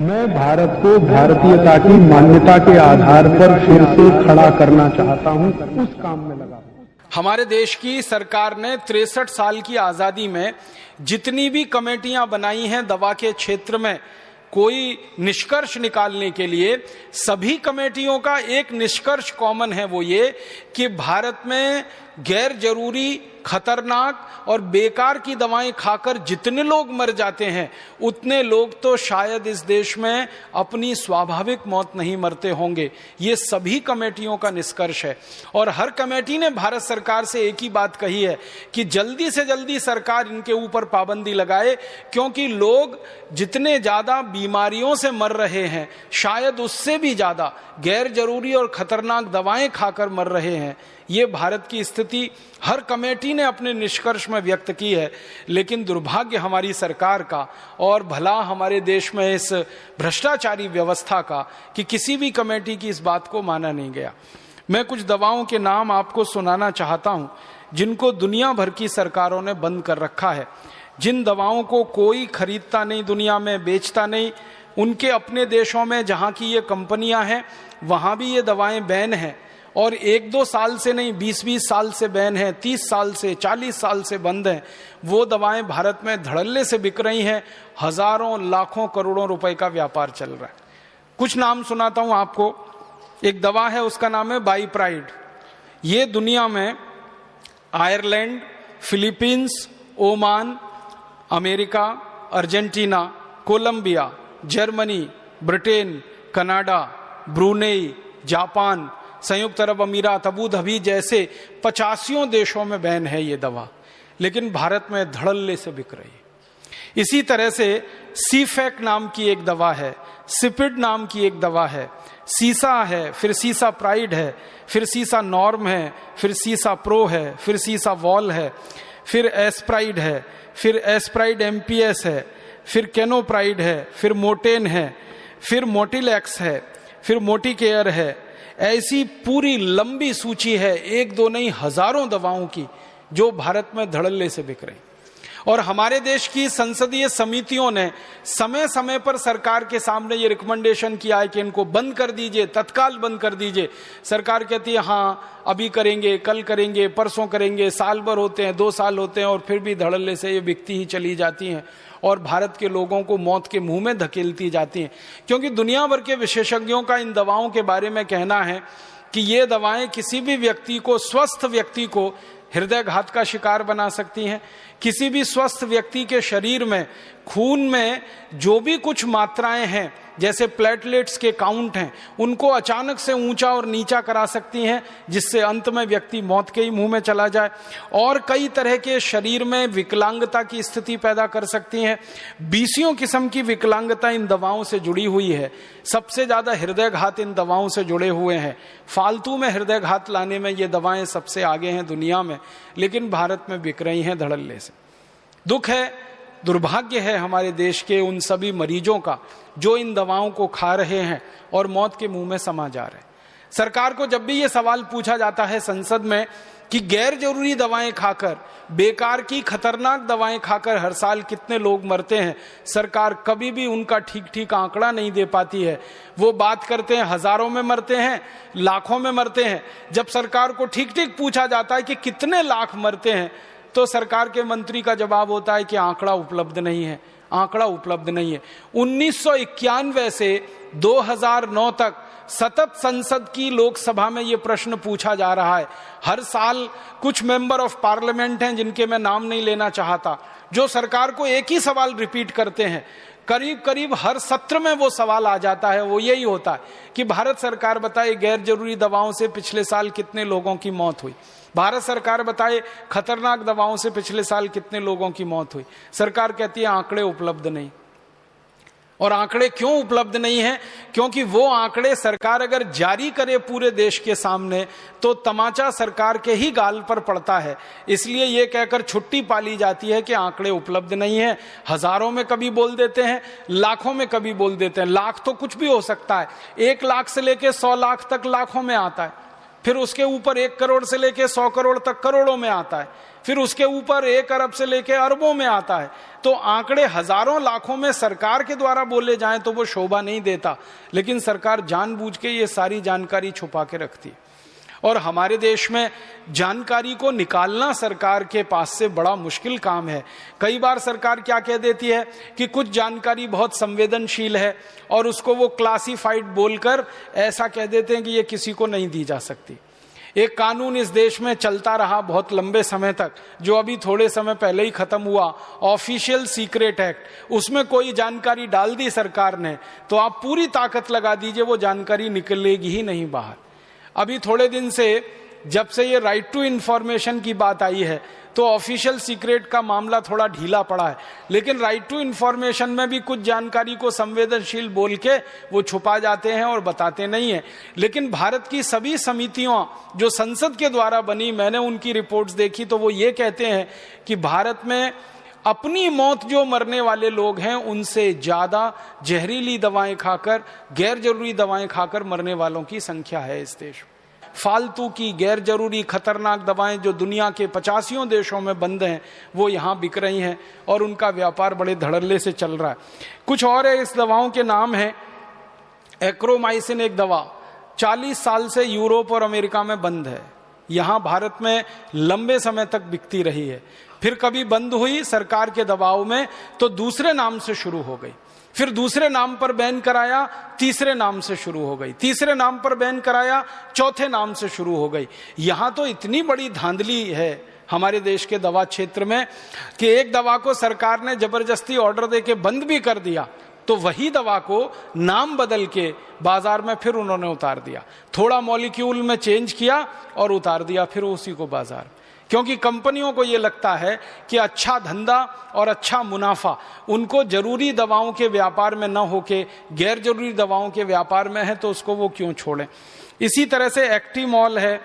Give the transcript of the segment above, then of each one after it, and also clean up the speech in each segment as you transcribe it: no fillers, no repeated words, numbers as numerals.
मैं भारत को भारतीयता की मान्यता के आधार पर फिर से खड़ा करना चाहता हूं, उस काम में लगा। हमारे देश की सरकार ने 63 साल की आजादी में जितनी भी कमेटियां बनाई हैं दवा के क्षेत्र में कोई निष्कर्ष निकालने के लिए, सभी कमेटियों का एक निष्कर्ष कॉमन है, वो ये कि भारत में गैर जरूरी, खतरनाक और बेकार की दवाएं खाकर जितने लोग मर जाते हैं उतने लोग तो शायद इस देश में अपनी स्वाभाविक मौत नहीं मरते होंगे। ये सभी कमेटियों का निष्कर्ष है और हर कमेटी ने भारत सरकार से एक ही बात कही है कि जल्दी से जल्दी सरकार इनके ऊपर पाबंदी लगाए, क्योंकि लोग जितने ज्यादा बीमारियों से मर रहे हैं शायद उससे भी ज्यादा गैर जरूरी और खतरनाक दवाएं खाकर मर रहे हैं। ये भारत की स्थिति हर कमेटी ने अपने निष्कर्ष में व्यक्त की है, लेकिन दुर्भाग्य हमारी सरकार का और भला हमारे देश में इस भ्रष्टाचारी व्यवस्था का कि किसी भी कमेटी की इस बात को माना नहीं गया। मैं कुछ दवाओं के नाम आपको सुनाना चाहता हूं जिनको दुनिया भर की सरकारों ने बंद कर रखा है, जिन दवाओं को कोई खरीदता नहीं, दुनिया में बेचता नहीं। उनके अपने देशों में जहां की ये कंपनियां हैं वहां भी ये दवाएं बैन हैं और 1-2 साल से नहीं, 20-20 साल से बैन है, 30 साल से, 40 साल से बंद है। वो दवाएं भारत में धड़ल्ले से बिक रही हैं, हजारों लाखों करोड़ों रुपए का व्यापार चल रहा है। कुछ नाम सुनाता हूं आपको। एक दवा है, उसका नाम है बाईप्राइड। ये दुनिया में Ireland, Philippines, Oman, America, Argentina, Colombia, Germany, Britain, Canada, Brunei, Japan, संयुक्त अरब अमीरात, अबू धाबी जैसे 85 देशों में बैन है ये दवा, लेकिन भारत में धड़ल्ले से बिक रही है। इसी तरह से सीफेक नाम की एक दवा है, सिपिड नाम की एक दवा है, सीसा है, फिर सीसा प्राइड है, फिर सीसा नॉर्म है, फिर सीसा प्रो है, फिर सीसा वॉल है, फिर एस्प्राइड है, फिर एस्प्राइड एमपीएस है, फिर केनोप्राइड है, फिर मोटेन है, फिर मोटिलैक्स है, फिर मोटिकेयर है। ऐसी पूरी लंबी सूची है, 1-2 नहीं हजारों दवाओं की जो भारत में धड़ल्ले से बिक रही। और हमारे देश की संसदीय समितियों ने समय समय पर सरकार के सामने ये रिकमेंडेशन किया है कि इनको बंद कर दीजिए, तत्काल बंद कर दीजिए। सरकार कहती है हाँ अभी करेंगे, कल करेंगे, परसों करेंगे, साल भर होते हैं, 2 साल होते हैं और फिर भी धड़ल्ले से ये बिकती ही चली जाती हैं और भारत के लोगों को मौत के मुंह में धकेलती जाती हैं। क्योंकि दुनिया भर के विशेषज्ञों का इन दवाओं के बारे में कहना है कि ये दवाएं किसी भी व्यक्ति को, स्वस्थ व्यक्ति को हृदयघात का शिकार बना सकती हैं। किसी भी स्वस्थ व्यक्ति के शरीर में, खून में जो भी कुछ मात्राएं हैं, जैसे प्लेटलेट्स के काउंट हैं, उनको अचानक से ऊंचा और नीचा करा सकती हैं, जिससे अंत में व्यक्ति मौत के ही मुंह में चला जाए। और कई तरह के शरीर में विकलांगता की स्थिति पैदा कर सकती हैं। 20 किस्म की विकलांगता इन दवाओं से जुड़ी हुई है। सबसे ज्यादा हृदयघात इन दवाओं से जुड़े हुए हैं। फालतू में हृदयघात लाने में ये दवाएं सबसे आगे हैं दुनिया में, लेकिन भारत में बिक रही हैं धड़ल्ले से। दुख है, दुर्भाग्य है हमारे देश के उन सभी मरीजों का जो इन दवाओं को खा रहे हैं और मौत के मुंह में समा जा रहे हैं। सरकार को जब भी ये सवाल पूछा जाता है संसद में कि गैर जरूरी दवाएं खाकर, बेकार की खतरनाक दवाएं खाकर हर साल कितने लोग मरते हैं, सरकार कभी भी उनका ठीक ठीक आंकड़ा नहीं दे पाती है। वो बात करते हैं हजारों में मरते हैं, लाखों में मरते हैं। जब सरकार को ठीक ठीक पूछा जाता है कि कितने लाख मरते हैं, तो सरकार के मंत्री का जवाब होता है कि आंकड़ा उपलब्ध नहीं है, आंकड़ा उपलब्ध नहीं है। 1991 से 2009 तक सतत संसद की लोकसभा में यह प्रश्न पूछा जा रहा है। हर साल कुछ मेंबर ऑफ पार्लियामेंट हैं जिनके मैं नाम नहीं लेना चाहता, जो सरकार को एक ही सवाल रिपीट करते हैं। करीब करीब हर सत्र में वो सवाल आ जाता है, वो यही होता है कि भारत सरकार बताए गैर जरूरी दवाओं से पिछले साल कितने लोगों की मौत हुई, भारत सरकार बताए खतरनाक दवाओं से पिछले साल कितने लोगों की मौत हुई। सरकार कहती है आंकड़े उपलब्ध नहीं। और आंकड़े क्यों उपलब्ध नहीं है? क्योंकि वो आंकड़े सरकार अगर जारी करे पूरे देश के सामने तो तमाचा सरकार के ही गाल पर पड़ता है। इसलिए ये कहकर छुट्टी पाली जाती है कि आंकड़े उपलब्ध नहीं है। हजारों में कभी बोल देते हैं, लाखों में कभी बोल देते हैं। लाख तो कुछ भी हो सकता है, 1 लाख से लेकर 100 लाख तक लाखों में आता है। फिर उसके ऊपर 1 करोड़ से लेके 100 करोड़ तक करोड़ों में आता है, फिर उसके ऊपर 1 अरब से लेके अरबों में आता है। तो आंकड़े हजारों लाखों में सरकार के द्वारा बोले जाएं तो वो शोभा नहीं देता, लेकिन सरकार जानबूझ के ये सारी जानकारी छुपा के रखती है। और हमारे देश में जानकारी को निकालना सरकार के पास से बड़ा मुश्किल काम है। कई बार सरकार क्या कह देती है कि कुछ जानकारी बहुत संवेदनशील है और उसको वो क्लासिफाइड बोलकर ऐसा कह देते हैं कि ये किसी को नहीं दी जा सकती। एक कानून इस देश में चलता रहा बहुत लंबे समय तक, जो अभी थोड़े समय पहले ही खत्म हुआ, ऑफिशियल सीक्रेट एक्ट। उसमें कोई जानकारी डाल दी सरकार ने तो आप पूरी ताकत लगा दीजिए, वो जानकारी निकलेगी ही नहीं बाहर। अभी थोड़े दिन से जब से ये राइट टू इंफॉर्मेशन की बात आई है तो ऑफिशियल सीक्रेट का मामला थोड़ा ढीला पड़ा है, लेकिन राइट टू इंफॉर्मेशन में भी कुछ जानकारी को संवेदनशील बोल के वो छुपा जाते हैं और बताते नहीं है। लेकिन भारत की सभी समितियां जो संसद के द्वारा बनी, मैंने उनकी रिपोर्ट्स देखी तो वो ये कहते हैं कि भारत में अपनी मौत जो मरने वाले लोग हैं उनसे ज्यादा जहरीली दवाएं खाकर, गैर जरूरी दवाएं खाकर मरने वालों की संख्या है इस देश में। फालतू की गैर जरूरी खतरनाक दवाएं जो दुनिया के 85 देशों में बंद हैं वो यहाँ बिक रही हैं और उनका व्यापार बड़े धड़ल्ले से चल रहा है। कुछ और है, इस दवाओं के नाम है एक्रोमाइसिन। एक दवा 40 साल से यूरोप और अमेरिका में बंद है, यहाँ भारत में लंबे समय तक बिकती रही है। फिर कभी बंद हुई सरकार के दबाव में तो दूसरे नाम से शुरू हो गई, फिर दूसरे नाम पर बैन कराया, तीसरे नाम से शुरू हो गई, तीसरे नाम पर बैन कराया, चौथे नाम से शुरू हो गई। यहां तो इतनी बड़ी धांधली है हमारे देश के दवा क्षेत्र में कि एक दवा को सरकार ने जबरदस्ती ऑर्डर देके बंद भी कर दिया तो वही दवा को नाम बदल के बाजार में फिर उन्होंने उतार दिया, थोड़ा मॉलिक्यूल में चेंज किया और उतार दिया फिर उसी को बाजार। क्योंकि कंपनियों को यह लगता है कि अच्छा धंधा और अच्छा मुनाफा उनको जरूरी दवाओं के व्यापार में न होके गैर जरूरी दवाओं के व्यापार में है, तो उसको वो क्यों छोड़ें। इसी तरह से एक्टिमॉल है,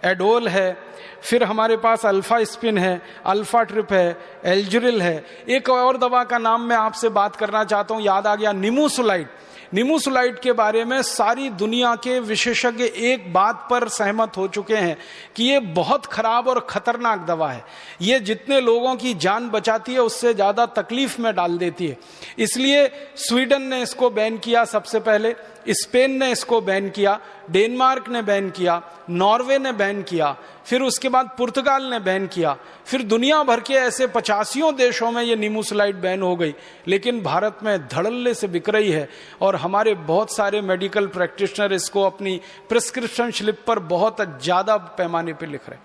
एडोल है, फिर हमारे पास अल्फा स्पिन है, अल्फा ट्रिप है, एल्जुरिल है। एक और दवा का नाम मैं आपसे बात करना चाहता हूं, याद आ गया, निमोसुलाइड। निमोसुलाइड के बारे में सारी दुनिया के विशेषज्ञ एक बात पर सहमत हो चुके हैं कि ये बहुत खराब और खतरनाक दवा है। ये जितने लोगों की जान बचाती है उससे ज्यादा तकलीफ में डाल देती है। इसलिए स्वीडन ने इसको बैन किया सबसे पहले, स्पेन ने इसको बैन किया, डेनमार्क ने बैन किया, नॉर्वे ने बैन किया, फिर उसके बाद पुर्तगाल ने बैन किया, फिर दुनिया भर के ऐसे 85 देशों में ये निमोसुलाइड बैन हो गई। लेकिन भारत में धड़ल्ले से बिक रही है और हमारे बहुत सारे मेडिकल प्रैक्टिशनर इसको अपनी प्रिस्क्रिप्शन स्लिप पर बहुत ज्यादा पैमाने पर लिख रहे हैं।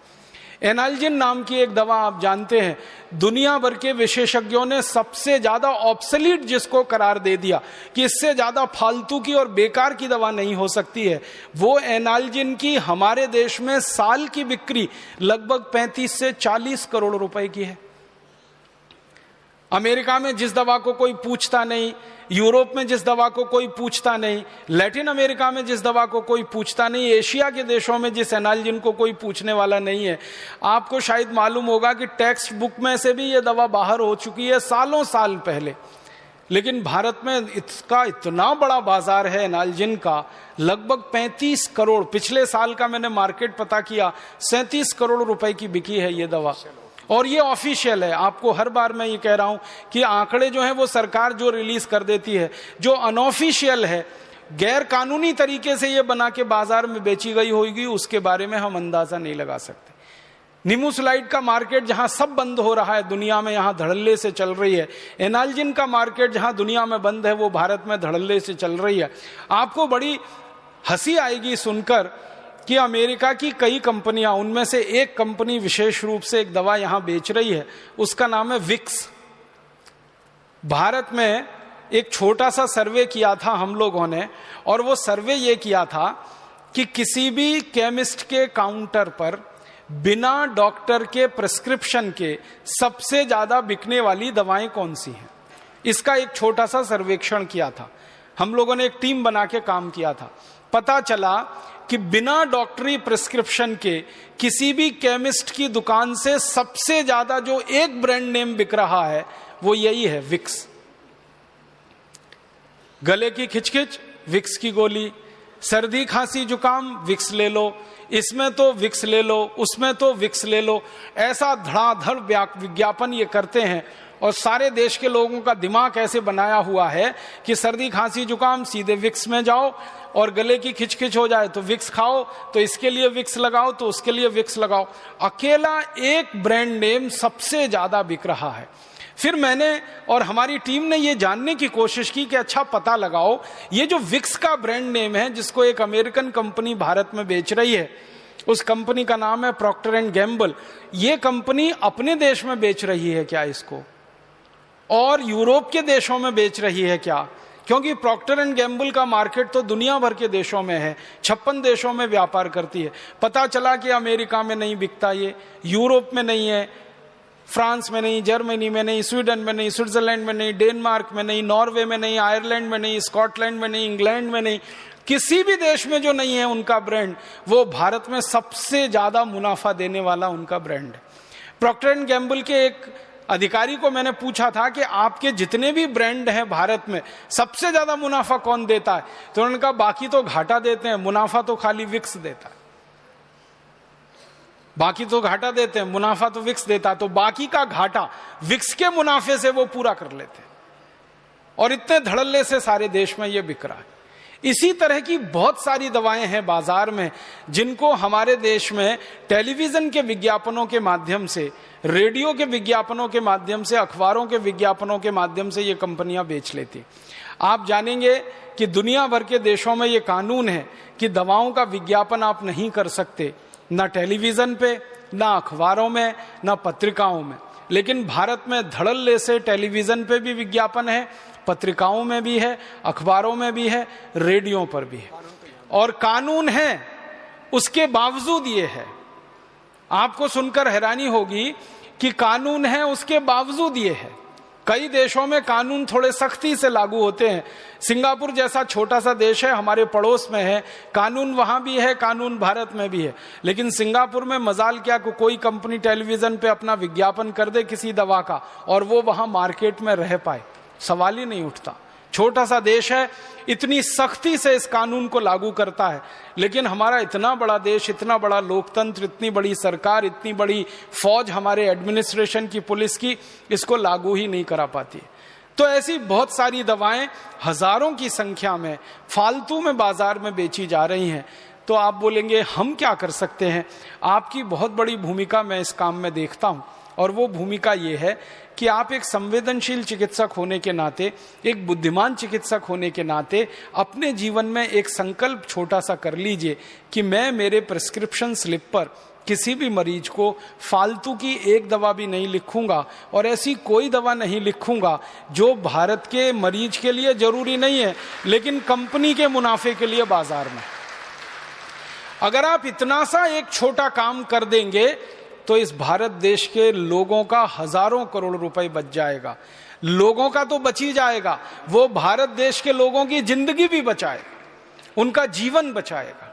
एनाल्जिन नाम की एक दवा आप जानते हैं, दुनिया भर के विशेषज्ञों ने सबसे ज्यादा ऑब्सोलीट जिसको करार दे दिया कि इससे ज्यादा फालतू की और बेकार की दवा नहीं हो सकती है, वो एनाल्जिन की हमारे देश में साल की बिक्री लगभग 35 से 40 करोड़ रुपए की है। अमेरिका में जिस दवा को कोई पूछता नहीं, यूरोप में जिस दवा को कोई पूछता नहीं, लैटिन अमेरिका में जिस दवा को कोई पूछता नहीं, एशिया के देशों में जिस एनाल्जिन को कोई पूछने वाला नहीं है। आपको शायद मालूम होगा कि टेक्स्ट बुक में से भी ये दवा बाहर हो चुकी है सालों साल पहले, लेकिन भारत में इसका इतना बड़ा बाजार है एनाल्जिन का, लगभग 35 करोड़। पिछले साल का मैंने मार्केट पता किया, 37 करोड़ रुपए की बिकी है ये दवा। और ये ऑफिशियल है, आपको हर बार मैं ये कह रहा हूं कि आंकड़े जो हैं वो सरकार जो रिलीज कर देती है, जो अनऑफिशियल है, गैर कानूनी तरीके से ये बना के बाजार में बेची गई होगी, उसके बारे में हम अंदाजा नहीं लगा सकते। निमोसुलाइड का मार्केट जहां सब बंद हो रहा है दुनिया में, यहां धड़ल्ले से चल रही है। एनाल्जिन का मार्केट जहां दुनिया में बंद है वो भारत में धड़ल्ले से चल रही है। आपको बड़ी हंसी आएगी सुनकर कि अमेरिका की कई कंपनियां, उनमें से एक कंपनी विशेष रूप से एक दवा यहां बेच रही है, उसका नाम है विक्स। भारत में एक छोटा सा सर्वे किया था हम लोगों ने, और वो सर्वे ये किया था कि किसी भी केमिस्ट के काउंटर पर बिना डॉक्टर के प्रिस्क्रिप्शन के सबसे ज्यादा बिकने वाली दवाएं कौन सी हैं, इसका एक छोटा सा सर्वेक्षण किया था। हम लोगों ने एक टीम बना के काम किया था। पता चला कि बिना डॉक्टरी प्रिस्क्रिप्शन के किसी भी केमिस्ट की दुकान से सबसे ज्यादा जो एक ब्रांड नेम बिक रहा है वो यही है, विक्स। गले की खिचखिच, विक्स की गोली, सर्दी खांसी जुकाम विक्स ले लो, इसमें तो विक्स ले लो, उसमें तो विक्स ले लो, ऐसा धड़ाधड़ विज्ञापन ये करते हैं। और सारे देश के लोगों का दिमाग ऐसे बनाया हुआ है कि सर्दी खांसी जुकाम सीधे विक्स में जाओ, और गले की खिचखिच हो जाए तो विक्स खाओ, तो इसके लिए विक्स लगाओ, तो उसके लिए विक्स लगाओ। अकेला एक ब्रांड नेम सबसे ज्यादा बिक रहा है। फिर मैंने और हमारी टीम ने ये जानने की कोशिश की कि अच्छा पता लगाओ, ये जो विक्स का ब्रांड नेम है जिसको एक अमेरिकन कंपनी भारत में बेच रही है, उस कंपनी का नाम है प्रॉक्टर एंड गैम्बल, ये कंपनी अपने देश में बेच रही है क्या इसको, और यूरोप के देशों में बेच रही है क्या? क्योंकि प्रॉक्टर एंड गैम्बल का मार्केट तो दुनिया भर के देशों में है, 56 देशों में व्यापार करती है। पता चला कि अमेरिका में नहीं बिकता, ये यूरोप में नहीं है, फ्रांस में नहीं, जर्मनी में नहीं, स्वीडन में नहीं, स्विट्जरलैंड में नहीं, डेनमार्क में नहीं, नॉर्वे में नहीं, आयरलैंड में नहीं, स्कॉटलैंड में नहीं, इंग्लैंड में नहीं, किसी भी देश में जो नहीं है उनका ब्रांड, वो भारत में सबसे ज्यादा मुनाफा देने वाला उनका ब्रांड है। प्रॉक्टर एंड गैम्बल के एक अधिकारी को मैंने पूछा था कि आपके जितने भी ब्रांड हैं भारत में सबसे ज्यादा मुनाफा कौन देता है, तो उन्होंने कहा बाकी तो घाटा देते हैं, मुनाफा तो खाली विक्स देता है। बाकी तो घाटा देते हैं, मुनाफा तो विक्स देता है, तो बाकी का घाटा विक्स के मुनाफे से वो पूरा कर लेते हैं, और इतने धड़ल्ले से सारे देश में ये बिक रहा है। इसी तरह की बहुत सारी दवाएं हैं बाजार में जिनको हमारे देश में टेलीविजन के विज्ञापनों के माध्यम से, रेडियो के विज्ञापनों के माध्यम से, अखबारों के विज्ञापनों के माध्यम से ये कंपनियां बेच लेती। आप जानेंगे कि दुनिया भर के देशों में ये कानून है कि दवाओं का विज्ञापन आप नहीं कर सकते, ना टेलीविजन पे, ना अखबारों में, ना पत्रिकाओं में। लेकिन भारत में धड़ल्ले से टेलीविजन पे भी विज्ञापन है, पत्रिकाओं में भी है, अखबारों में भी है, रेडियो पर भी है, और कानून है उसके बावजूद ये है। आपको सुनकर हैरानी होगी कि कानून है उसके बावजूद ये है। कई देशों में कानून थोड़े सख्ती से लागू होते हैं। सिंगापुर जैसा छोटा सा देश है, हमारे पड़ोस में है, कानून वहां भी है, कानून भारत में भी है। लेकिन सिंगापुर में मजाल क्या कि कोई कंपनी टेलीविजन पे अपना विज्ञापन कर दे किसी दवा का और वो वहां मार्केट में रह पाए, सवाल ही नहीं उठता। छोटा सा देश है, इतनी सख्ती से इस कानून को लागू करता है। लेकिन हमारा इतना बड़ा देश, इतना बड़ा लोकतंत्र, इतनी बड़ी सरकार, इतनी बड़ी फौज हमारे एडमिनिस्ट्रेशन की, पुलिस की, इसको लागू ही नहीं करा पाती। तो ऐसी बहुत सारी दवाएं हजारों की संख्या में फालतू में बाजार में बेची जा रही हैं। तो आप बोलेंगे हम क्या कर सकते हैं? आपकी बहुत बड़ी भूमिका मैं इस काम में देखता हूं, और वो भूमिका ये है कि आप एक संवेदनशील चिकित्सक होने के नाते, एक बुद्धिमान चिकित्सक होने के नाते अपने जीवन में एक संकल्प छोटा सा कर लीजिए कि मैं मेरे प्रिस्क्रिप्शन स्लिप पर किसी भी मरीज को फालतू की एक दवा भी नहीं लिखूंगा, और ऐसी कोई दवा नहीं लिखूंगा जो भारत के मरीज के लिए जरूरी नहीं है लेकिन कंपनी के मुनाफे के लिए बाजार में। अगर आप इतना सा एक छोटा काम कर देंगे तो इस भारत देश के लोगों का हजारों करोड़ रुपए बच जाएगा। लोगों का तो बच ही जाएगा, वो भारत देश के लोगों की जिंदगी भी बचाएगा, उनका जीवन बचाएगा।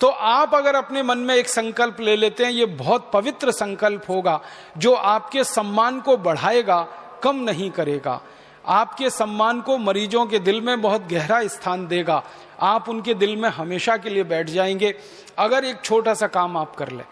तो आप अगर अपने मन में एक संकल्प ले लेते हैं, ये बहुत पवित्र संकल्प होगा जो आपके सम्मान को बढ़ाएगा, कम नहीं करेगा। आपके सम्मान को मरीजों के दिल में बहुत गहरा स्थान देगा। आप उनके दिल में हमेशा के लिए बैठ जाएंगे अगर एक छोटा सा काम आप कर लें।